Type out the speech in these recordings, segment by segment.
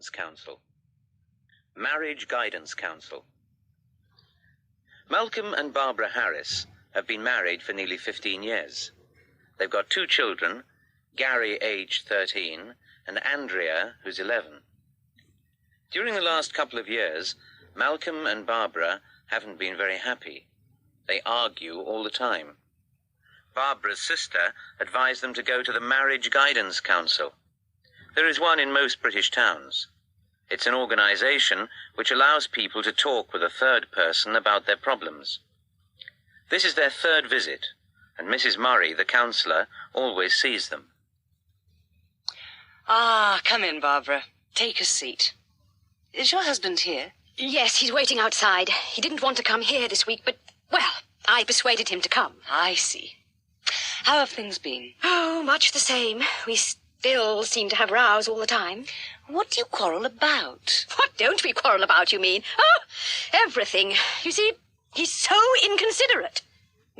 Council. Marriage Guidance Council. Malcolm and Barbara Harris have been married for nearly 15 years. They've got 2 children, Gary, aged 13, and Andrea, who's 11. During the last couple of years, Malcolm and Barbara haven't been very happy. They argue all the time. Barbara's sister advised them to go to the Marriage Guidance Council. There is one in most British towns. It's an organisation which allows people to talk with a third person about their problems. This is their 3rd visit, and Mrs. Murray, the counsellor, always sees them. Ah, come in, Barbara. Take a seat. Is your husband here? Yes, he's waiting outside. He didn't want to come here this week, but, well, I persuaded him to come. I see. How have things been? Oh, much the same. We still seem to have rows all the time. What do you quarrel about? What don't we quarrel about, you mean? Oh, everything. You see, he's so inconsiderate.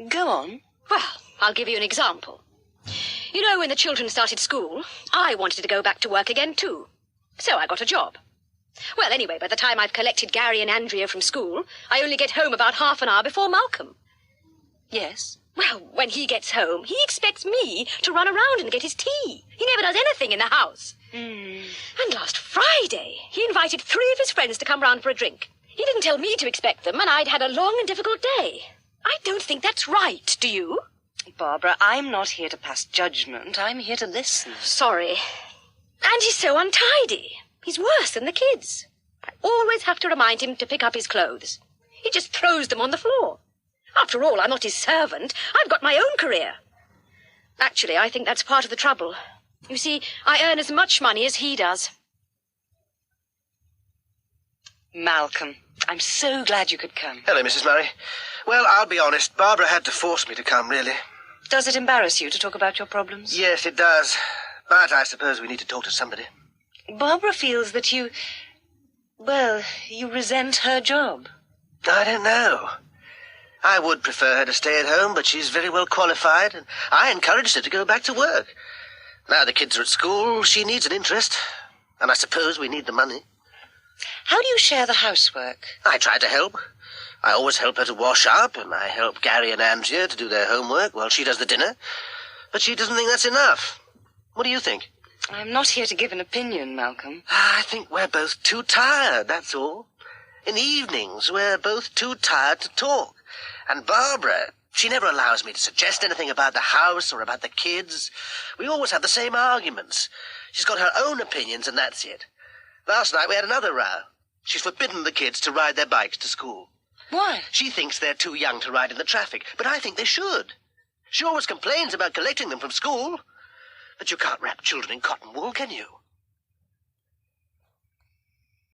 Go on. Well, I'll give you an example. You know, when the children started school, I wanted to go back to work again, too. So I got a job. Well, anyway, by the time I've collected Gary and Andrea from school, I only get home about half an hour before Malcolm. Yes? Well, when he gets home, he expects me to run around and get his tea. He never does anything in the house. And last Friday, he invited 3 of his friends to come round for a drink. He didn't tell me to expect them, and I'd had a long and difficult day. I don't think that's right, do you? Barbara, I'm not here to pass judgment. I'm here to listen. Sorry. And he's so untidy. He's worse than the kids. I always have to remind him to pick up his clothes. He just throws them on the floor. After all, I'm not his servant. I've got my own career. Actually, I think that's part of the trouble. You see, I earn as much money as he does. Malcolm, I'm so glad you could come. Hello, Mrs. Murray. Well, I'll be honest. Barbara had to force me to come, really. Does it embarrass you to talk about your problems? Yes, it does. But I suppose we need to talk to somebody. Barbara feels that you resent her job. I don't know. I would prefer her to stay at home, but she's very well qualified, and I encouraged her to go back to work. Now the kids are at school, she needs an interest, and I suppose we need the money. How do you share the housework? I try to help. I always help her to wash up, and I help Gary and Andrea to do their homework while she does the dinner. But she doesn't think that's enough. What do you think? I'm not here to give an opinion, Malcolm. I think we're both too tired, that's all. In the evenings, we're both too tired to talk. And Barbara, she never allows me to suggest anything about the house or about the kids. We always have the same arguments. She's got her own opinions, and that's it. Last night we had another row. She's forbidden the kids to ride their bikes to school. Why? She thinks they're too young to ride in the traffic, but I think they should. She always complains about collecting them from school. But you can't wrap children in cotton wool, can you?